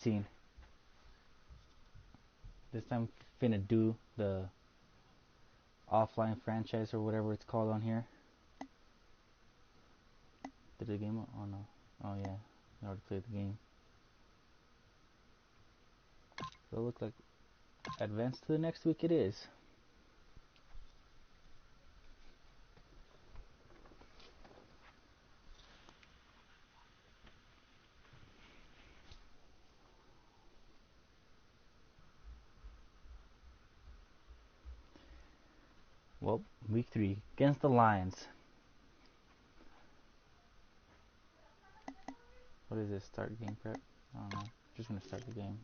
Scene. This time finna do the offline franchise or whatever it's called on here. Did the game? Oh no. Oh yeah. I already played the game. So it looks like advance to the next week it is. Well, week 3 against the Lions. What is this? Start game prep? I don't know. Just gonna start the game.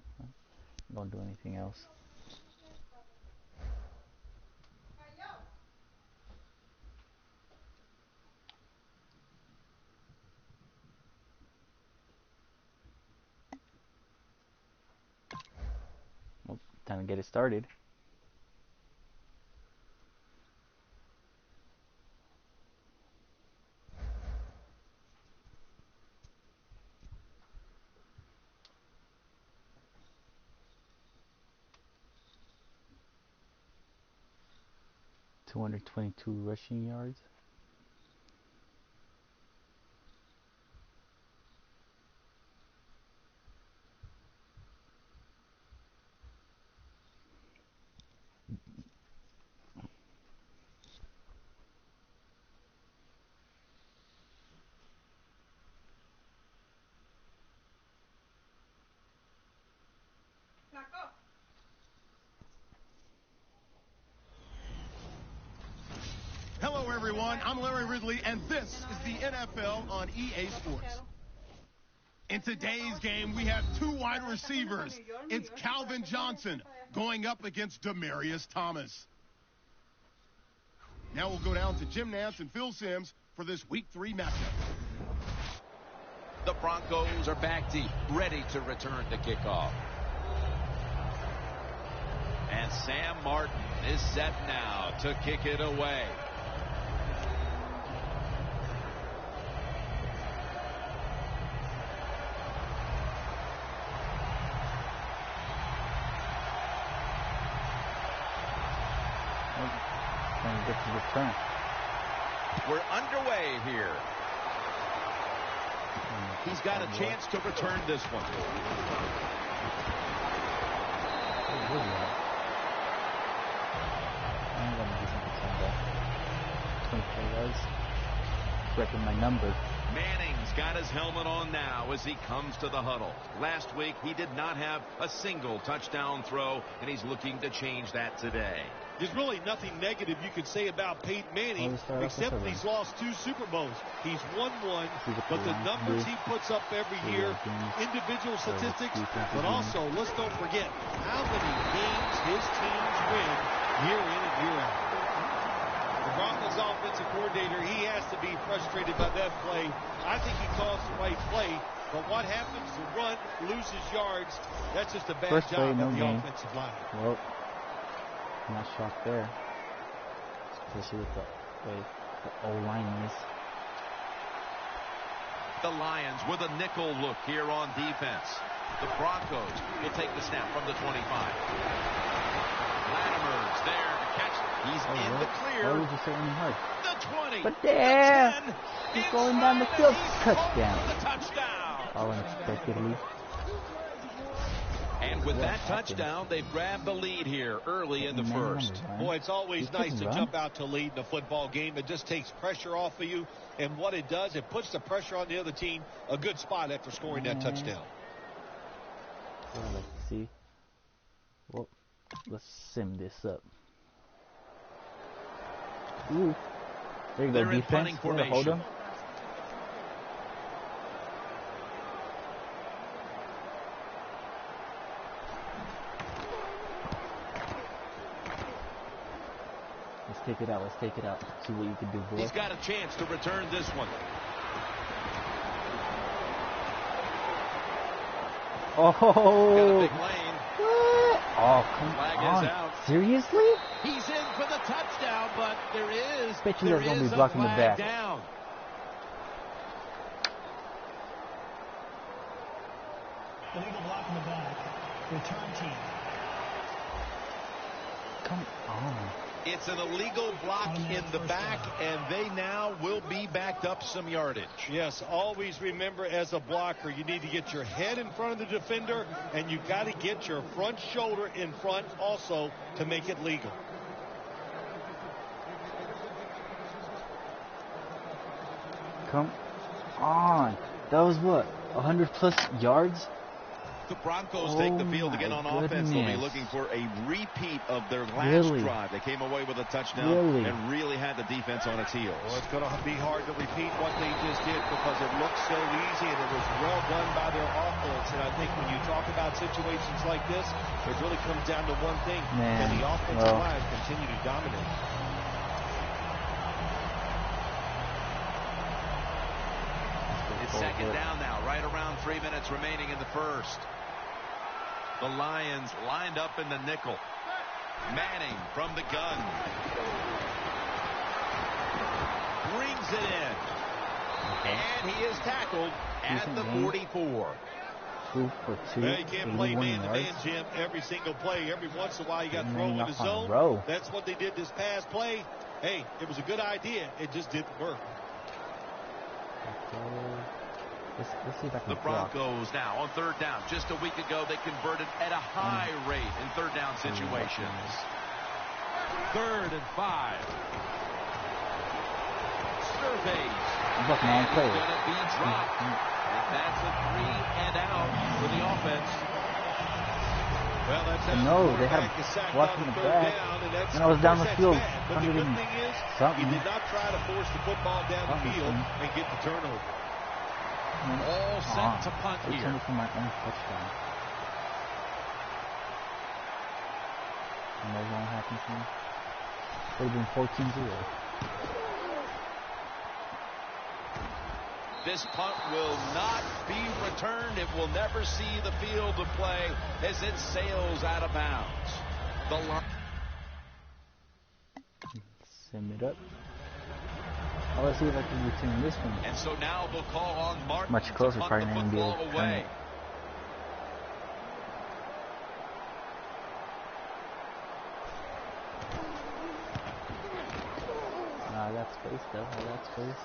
Don't do anything else. Well, time to get it started. .222 rushing yards. Hello, everyone. I'm Larry Ridley, and this is the NFL on EA Sports. In today's game, we have 2 wide receivers. It's Calvin Johnson going up against Demaryius Thomas. Now we'll go down to Jim Nantz and Phil Simms for this Week 3 matchup. The Broncos are back deep, ready to return the kickoff. And Sam Martin is set now to kick it away. We're underway here. He's got a chance to return this one. I'm going to do something 24 yards. Breaking my number. Manning's got his helmet on now as he comes to the huddle. Last week, he did not have a single touchdown throw, and he's looking to change that today. There's really nothing negative you could say about Peyton Manning, except that he's lost 2 Super Bowls. He's won 1, but the numbers he puts up every year, individual statistics, but also, let's don't forget how many games his teams win year in and year out. The Broncos offensive coordinator, he has to be frustrated by that play. I think he calls the right play, but what happens to run, loses yards, that's just a bad job of the offensive line. Well, I'm not shocked there, especially with the way the O-line is. The Lions with a nickel look here on defense. The Broncos will take the snap from the 25. Latimer's there to catch it. He's in the clear. Why would you say any hard? The 20. But there, the 10. He's going down the field. Touchdown. The touchdown. All unexpectedly. And with that touchdown, they've grabbed the lead here early in the first. Boy, it's always nice to jump out to lead in a football game. It just takes pressure off of you. And what it does, it puts the pressure on the other team. A good spot after scoring that touchdown. What I'd like to see. Well, let's sim this up. Ooh. There you go, defense. Hold him. Take it out. Let's take it out. See what you can do, boy. He's got a chance to return this one. Oh! Got a big lane. What? Oh, come Flag on. is out. Seriously? He's in for the touchdown, but there is gonna be blocking the back. Down. Illegal block Come on. It's an illegal block in the back, and they now will be backed up some yardage. Yes, always remember as a blocker, you need to get your head in front of the defender, and you've got to get your front shoulder in front also to make it legal. Come on. That was what? 100+ yards? The Broncos take the field again on offense. They'll be looking for a repeat of their last drive. They came away with a touchdown and really had the defense on its heels. Well, it's going to be hard to repeat what they just did because it looked so easy and it was well done by their offense. And I think when you talk about situations like this, it really comes down to one thing. Can the offensive line continue to dominate? It's second down now, right around 3 minutes remaining in the first. The Lions lined up in the nickel. Manning from the gun. Brings it in. And he is tackled at the 44. 2 for 2. Well, you can't play man-to-man, Jim, every single play. Every once in a while, you got to throw in the zone. That's what they did this past play. Hey, it was a good idea. It just didn't work. Let's see if I can the Broncos now on third down. Just a week ago, they converted at a high rate in third down situations. 3rd and 5. Surveys. He's going to be dropped. And that's a 3 and out for the offense. Well, that's how they had a block in the back. And I was down the field. But the good thing is, he did not try to force the football down the field and get the turnover. All set to punt here. They for my own touchdown. And that won't happen to me. It would have been 14-0. This punt will not be returned. It will never see the field of play as it sails out of bounds. The line. Send it up. Oh, let's see if I can return this one. And so now they'll call on Martin much closer, to punt probably the not going to be able to football away. I got space though. I got space.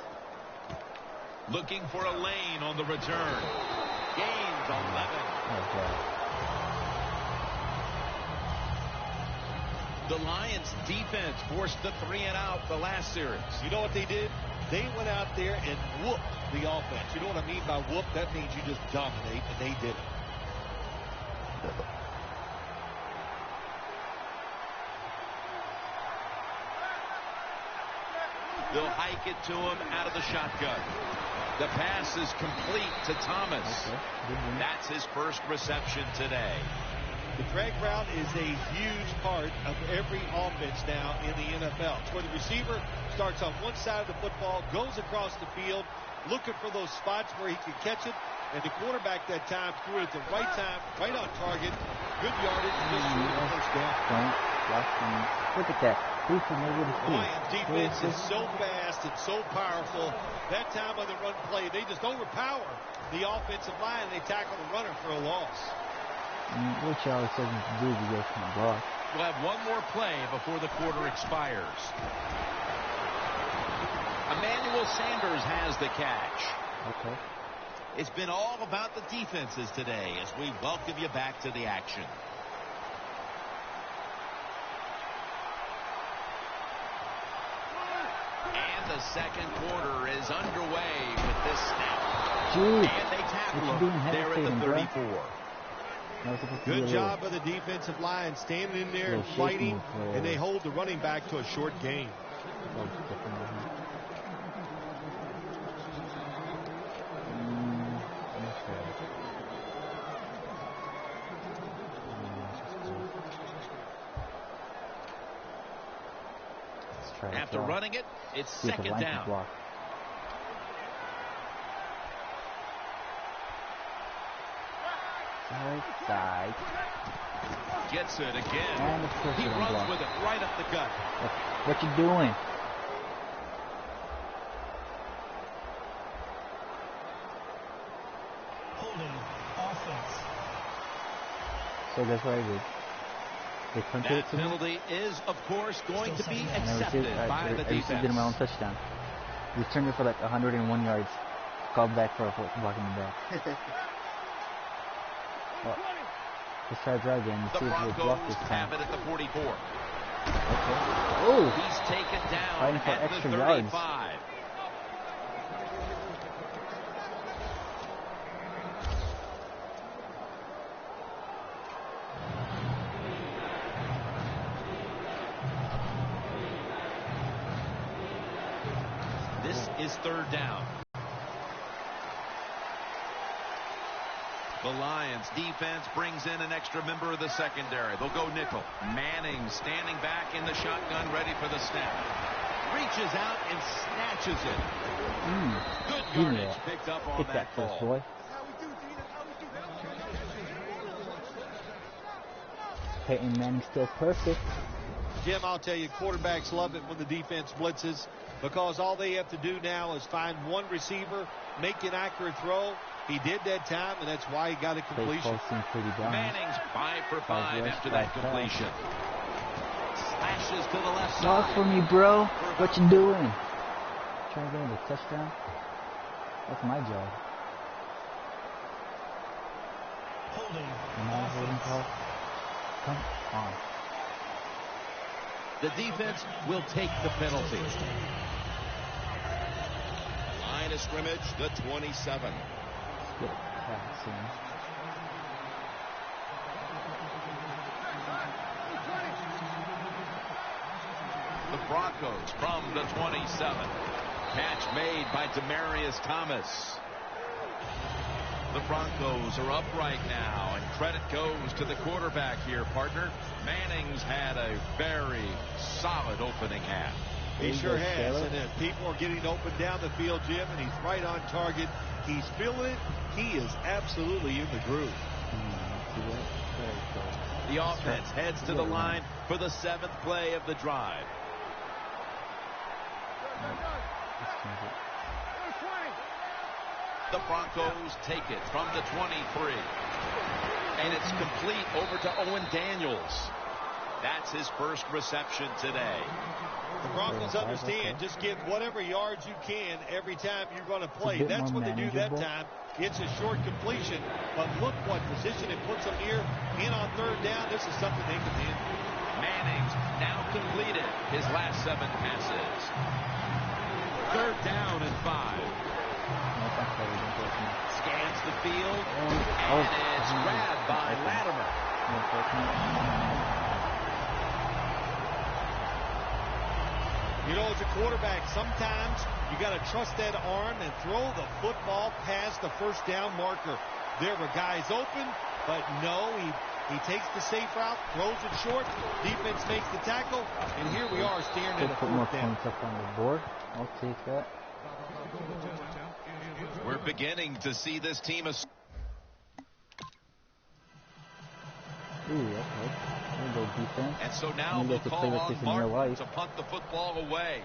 Looking for a lane on the return. Gains 11. Oh, God. The Lions defense forced the 3 and out the last series. You know what they did? They went out there and whooped the offense. You know what I mean by whoop? That means you just dominate, and they did it. They'll hike it to him out of the shotgun. The pass is complete to Thomas. That's his first reception today. The drag route is a huge part of every offense now in the NFL. It's where the receiver starts on one side of the football, goes across the field, looking for those spots where he can catch it, and the quarterback that time threw it at the right time, right on target, good yardage, just short of the first down. Look at that. The Lions defense is so fast and so powerful. That time on the run play, they just overpower the offensive line, and they tackle the runner for a loss. What y'all expect me to do if you guys can't block? We'll have one more play before the quarter expires. Emmanuel Sanders has the catch. Okay. It's been all about the defenses today as we welcome you back to the action. And the second quarter is underway with this snap. Dude, and they tackle him there at the 34. Good job of the defensive line standing in there and fighting, and they hold the running back to a short gain. After running it, it's second down. Right side. Gets it again. He runs with it right up the gut. What you doing? Holding offense. So that's what I did. They punted it to me. Penalty is, of course, going to be accepted by the I received it in my own defense. touchdown. Returned it for like 101 yards. Called back for a block in the back. Well, let's try to drive again. The See if we'll block this Broncos time. have it at the 44. Okay. Oh! He's taken down Fighting for at the extra 35. yards. This is third down. The Lions defense brings in an extra member of the secondary. They'll go nickel. Manning standing back in the shotgun, ready for the snap. Reaches out and snatches it. Good yardage picked up on that ball. Boy. Peyton Manning still perfect. Jim, I'll tell you, quarterbacks love it when the defense blitzes because all they have to do now is find one receiver, make an accurate throw. He did that time, and that's why he got a completion. Manning's 5 for 5 after that completion. Slashes to the left side. Talk for me, bro. What you doing? Trying to get a touchdown? That's my job. Holding call. Come on. The defense will take the penalty. Line of scrimmage, the 27. The Broncos from the 27. Catch made by Demaryius Thomas. The Broncos are up right now, and credit goes to the quarterback here, partner. Manning's had a very solid opening half. He sure has, and people are getting open down the field, Jim, and he's right on target. He's feeling it. He is absolutely in the groove. The offense heads to the line for the 7th play of the drive. The Broncos take it from the 23. And it's complete over to Owen Daniels. That's his first reception today. The Broncos understand just get whatever yards you can every time you're going to play. That's what they do that time. It's a short completion, but look what position it puts them here in on third down. This is something they can handle. Manning's now completed his last 7 passes. Third down and 5. Scans the field, and it's grabbed by Latimer. You know, as a quarterback, sometimes you got to trust that arm and throw the football past the first down marker. There were guys open, but no, he takes the safe route, throws it short, defense makes the tackle, and here we are staring at a fourth down. Points up on the board. I'll take that. We're beginning to see this team. Ooh, okay. Defense. And so now they'll call on Martin to punt the football away.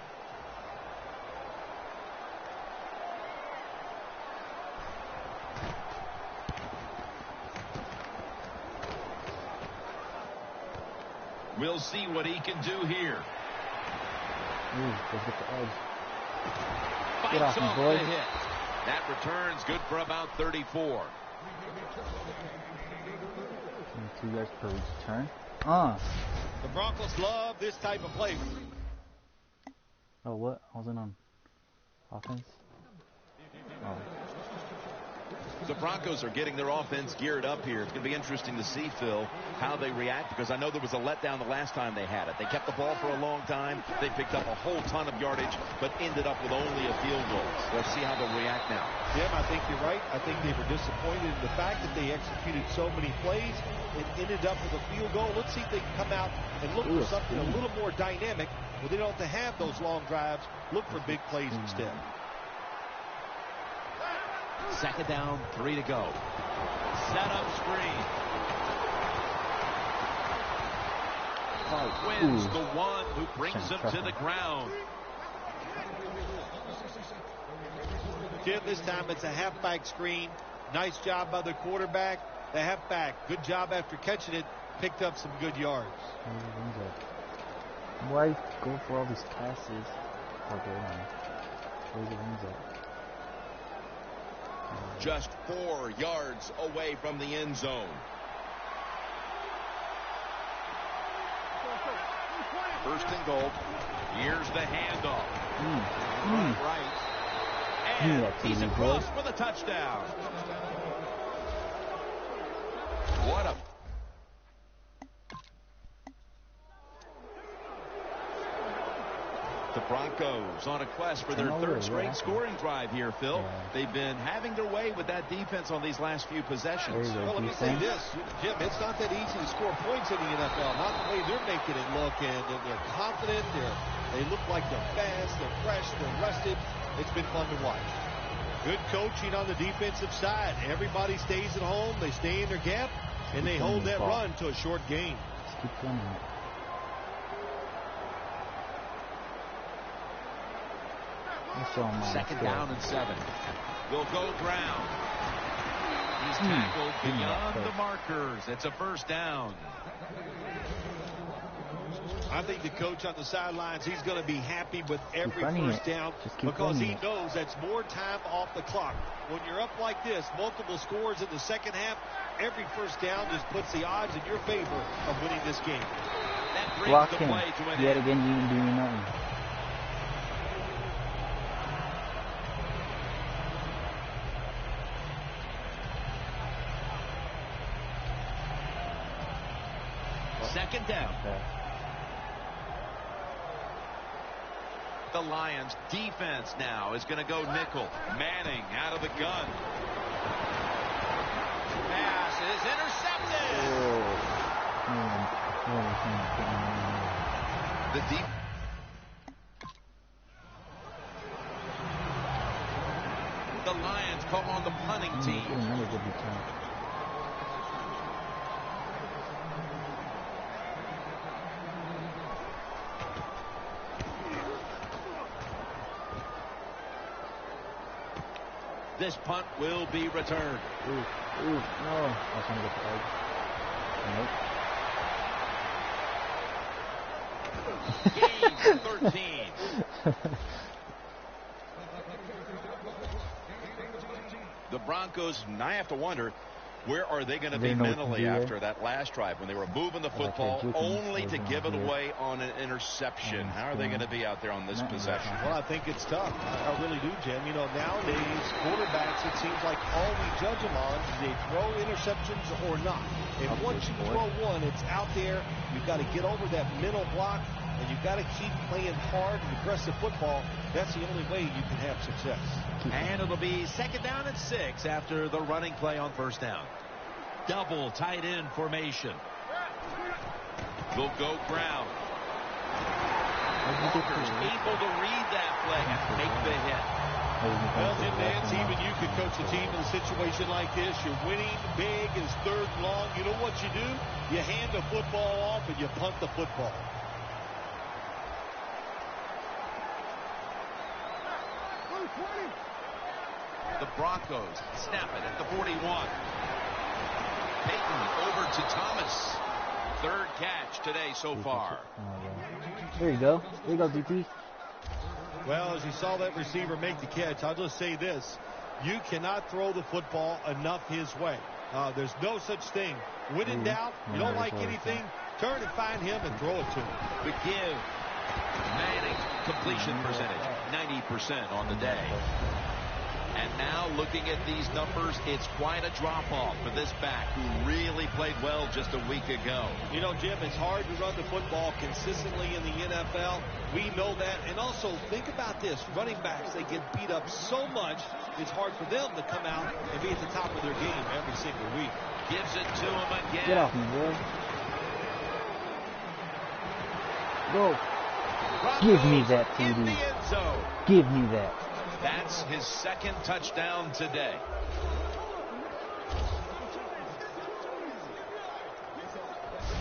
We'll see what he can do here. Ooh, go get the edge. Get off me, boy. Hit. That return's good for about 34. 2 yards per return. The Broncos love this type of play. Oh, what? I wasn't on offense. Oh. The Broncos are getting their offense geared up here. It's going to be interesting to see, Phil, how they react, because I know there was a letdown the last time they had it. They kept the ball for a long time. They picked up a whole ton of yardage, but ended up with only a field goal. We'll see how they'll react now. Jim, I think you're right. I think they were disappointed in the fact that they executed so many plays and ended up with a field goal. Let's see if they can come out and look for something a little more dynamic where they don't have to have those long drives. Look for big plays instead. Second down, 3 to go. Set up screen. Wins the one who brings him to the ground. Jim, this time it's a halfback screen. Nice job by the quarterback. the halfback. Good job after catching it. Picked up some good yards. Why go for all these passes? Where's the wings at? Just 4 yards away from the end zone. First and goal. Here's the handoff. Right. And he's across for the touchdown. What a... The Broncos on a quest for their 3rd straight scoring drive here, Phil. They've been having their way with that defense on these last few possessions. Well, let me say this, Jim, it's not that easy to score points in the NFL. Not the way they're making it look, and they're confident. They look like they're fast, they're fresh, they're rested. It's been fun to watch. Good coaching on the defensive side. Everybody stays at home. They stay in their gap, and they hold that run to a short gain. Just keep running it. Second down and 7. Will go ground. He's tackled beyond the markers. It's a first down. I think the coach on the sidelines, he's going to be happy with every first down because he knows that's more time off the clock. When you're up like this, multiple scores in the second half, every first down just puts the odds in your favor of winning this game. That brings the play to an end. Yet again, you didn't do nothing. Second down. The Lions defense now is going to go nickel. Manning out of the gun. Pass is intercepted. The deep. The Lions call on the punting team. This punt will be returned. No. I can't get the Gain 13. The Broncos, I have to wonder, where are they going to be mentally after that last drive when they were moving the football only to give it away on an interception? How are they going to be out there on this possession? Well, I think it's tough. I really do, Jim. You know, nowadays, quarterbacks, it seems like all we judge them on is they throw interceptions or not. And once you throw one, it's out there. You've got to get over that mental block, and you've got to keep playing hard and aggressive football. That's the only way you can have success. And it'll be second down and 6 after the running play on first down. Double tight end formation. They'll go ground. Walker's able to read that play and make the hit. Well, Jim Nance, even you could coach a team in a situation like this. You're winning big, it's 3rd and long. You know what you do? You hand the football off and you punt the football. The Broncos snap it at the 41. Peyton over to Thomas. 3rd catch today so far. There you go. There you go, DP. Well, as you saw that receiver make the catch, I'll just say this. You cannot throw the football enough his way. There's no such thing. When in doubt, you don't like anything, turn and find him and throw it to him. The give. Manning completion percentage, 90% on the day. And now looking at these numbers, it's quite a drop-off for this back who really played well just a week ago. You know, Jim, it's hard to run the football consistently in the NFL. We know that. And also, think about this. Running backs, they get beat up so much, it's hard for them to come out and be at the top of their game every single week. Gives it to him again. Get off me, boy. Go. Give me that, TD. Give me that. That's his 2nd touchdown today.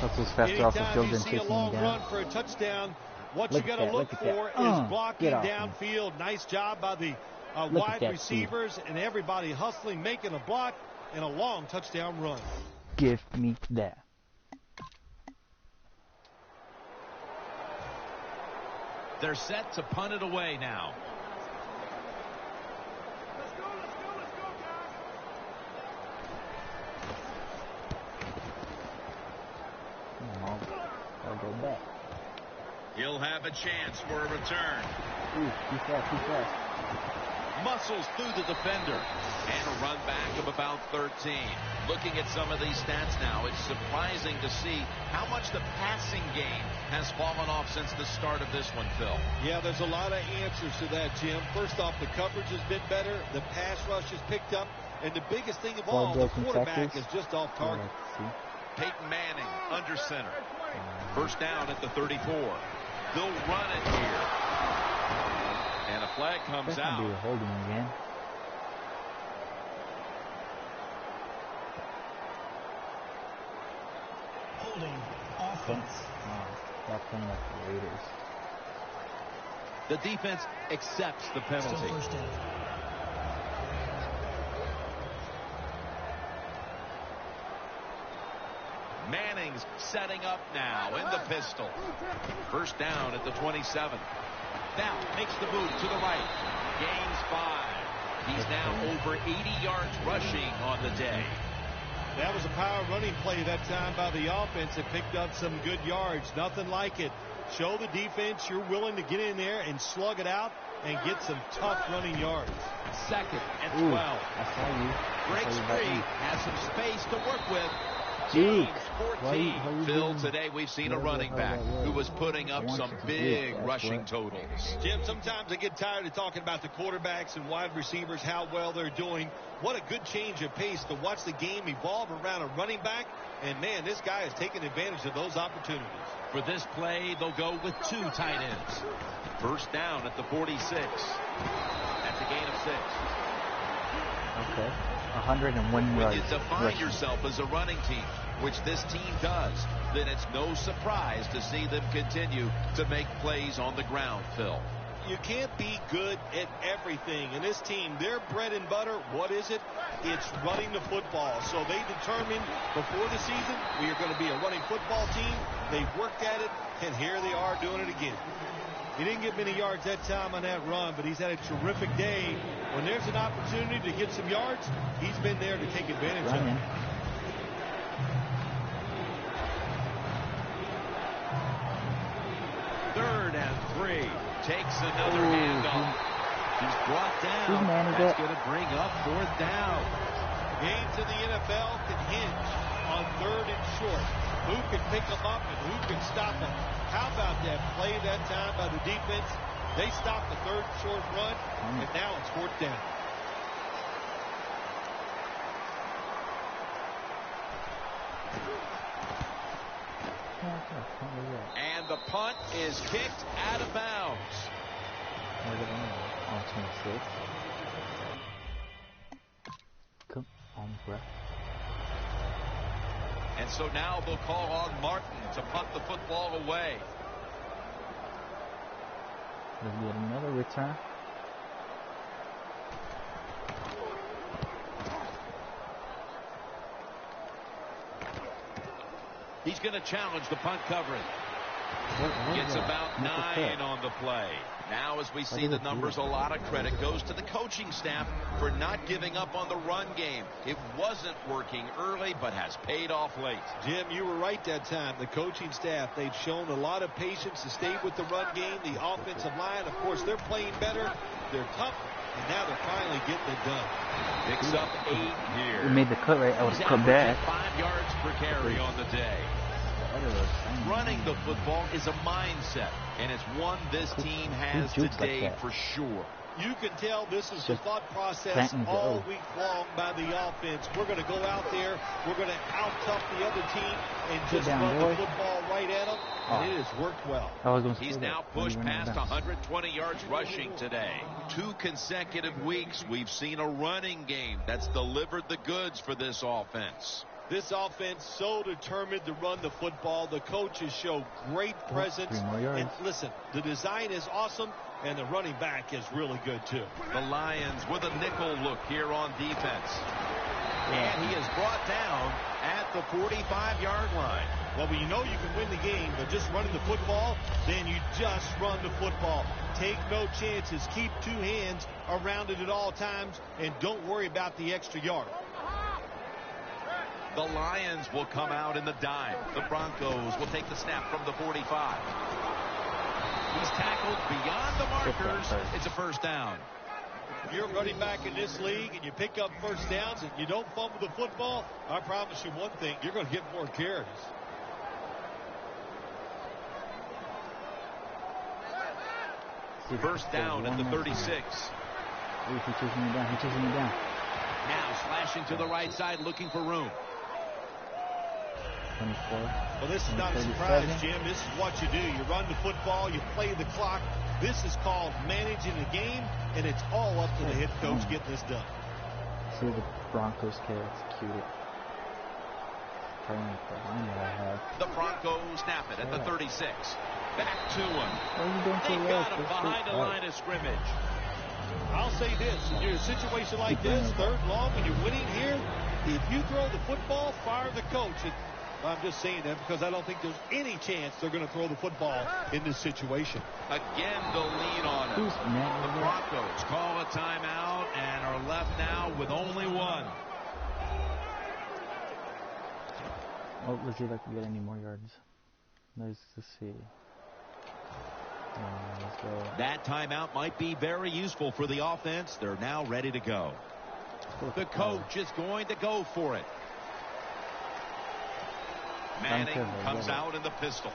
That's his faster off the field than chasing him down. Anytime you see a long down. run for a touchdown, what you got to look for is blocking downfield. Nice job by the wide receivers and everybody hustling, making a block. and a long touchdown run. Give me that. They're set to punt it away now. I'll go back. He'll have a chance for a return. Ooh, too fast, too fast. Muscles through the defender. And a run back of about 13. Looking at some of these stats now, it's surprising to see how much the passing game has fallen off since the start of this one, Phil. Yeah, there's a lot of answers to that, Jim. First off, the coverage has been better. The pass rush has picked up. And the biggest thing of all, the quarterback is just off target. Peyton Manning under center. First down at the 34. They'll run it here. And a flag comes out. Be holding again. Holding offense. They're playing like the Raiders. The defense accepts the penalty. Still first down. Manning's setting up now in the pistol. First down at the 27. Now makes the move to the right. Gains 5. He's now over 80 yards rushing on the day. That was a power running play that time by the offense. It picked up some good yards. Nothing like it. Show the defense you're willing to get in there and slug it out and get some tough running yards. Second and 12. Ooh, I saw you. Breaks free. Has some space to work with. Dude, James 14. Phil, today we've seen a running back who was putting up some big rushing totals. Jim, sometimes I get tired of talking about the quarterbacks and wide receivers, how well they're doing. What a good change of pace to watch the game evolve around a running back. And, man, this guy is taking advantage of those opportunities. For this play, they'll go with 2 tight ends. First down at the 46. That's a gain of 6. Okay. 101 yards. When you define yourself as a running team, which this team does, then it's no surprise to see them continue to make plays on the ground, Phil. You can't be good at everything. And this team, their bread and butter, what is it? It's running the football. So they determined before the season, we are going to be a running football team. They've worked at it, and here they are doing it again. He didn't get many yards that time on that run, but he's had a terrific day. When there's an opportunity to get some yards, he's been there to take advantage of it. Third and 3. Takes another handoff. He's brought down. That's going to bring up 4th down. Games in the NFL can hinge on 3rd and short. Who can pick them up and who can stop them? How about that play that time by the defense? They stopped the 3rd short run, and now it's 4th down. And the punt is kicked out of bounds. On 26. Come on, bro. And so now they'll call on Martin to punt the football away. We'll get another return. He's going to challenge the punt coverage. Gets about 9 on the play. Now, as we see the numbers, a lot of credit goes to the coaching staff for not giving up on the run game. It wasn't working early, but has paid off late. Jim, you were right that time. The coaching staff, they've shown a lot of patience to stay with the run game. The offensive line, of course, they're playing better. They're tough, and now they're finally getting it done. Picks up 8 here. We made the cut, right? I was cut back. 5 yards per carry on the day. Running the football is a mindset, and it's one this team has today for sure. You can tell this is the thought process all week long by the offense. We're going to go out there, we're going to out-tough the other team and just run the football right at them, and it has worked well. He's now pushed past 120 yards rushing today. 2 consecutive weeks we've seen a running game that's delivered the goods for this offense. This offense so determined to run the football. The coaches show great presence. And listen, the design is awesome, and the running back is really good, too. The Lions with a nickel look here on defense. And he is brought down at the 45-yard line. Well, when you know you can win the game, but just running the football, then you just run the football. Take no chances. Keep two hands around it at all times, and don't worry about the extra yard. The Lions will come out in the dime. The Broncos will take the snap from the 45. He's tackled beyond the markers. It's a first down. You're running back in this league and you pick up first downs and you don't fumble the football, I promise you one thing, you're going to get more carries. First down at the 36. He's chasing me down. He's chasing me down. Now slashing to the right side, looking for room. 24. Well, this is not a surprise, Jim. This is what you do. You run the football, you play the clock. This is called managing the game, and it's all up to the head coach getting this done. See the Broncos get executed. Trying to line that I have. The Broncos snap it at the 36. Back to him. They got him behind the line of scrimmage. I'll say this. In your situation like this, third long, when you're winning here, if you throw the football, fire the coach. I'm just saying that because I don't think there's any chance they're going to throw the football in this situation. Again, the lead on it. The Broncos call a timeout and are left now with only one. Oh, let's see if I can get any more yards. Let's see. Let's go. That timeout might be very useful for the offense. They're now ready to go. The coach is going to go for it. Manning comes out in the pistol.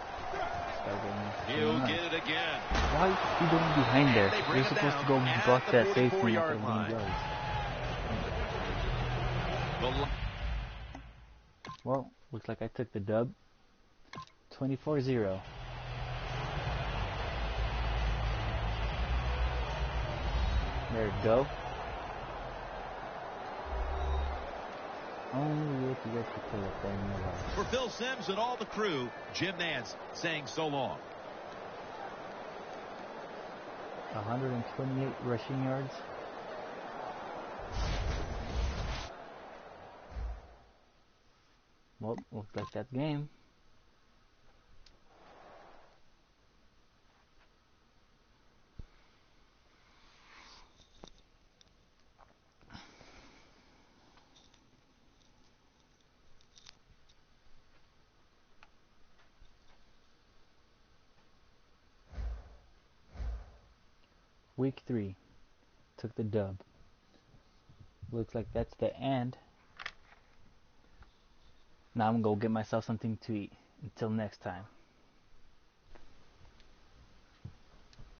He'll get it again. Why is he going behind there? You're supposed to go block that safety yard line. Well, looks like I took the dub. 24-0. There we go. Only if you get to kill it thing. For Phil Simms and all the crew, Jim Nance saying so long. 128 rushing yards. Well, looks like that game. Week 3 took the dub. Looks like that's the end. Now I'm gonna go get myself something to eat. Until next time.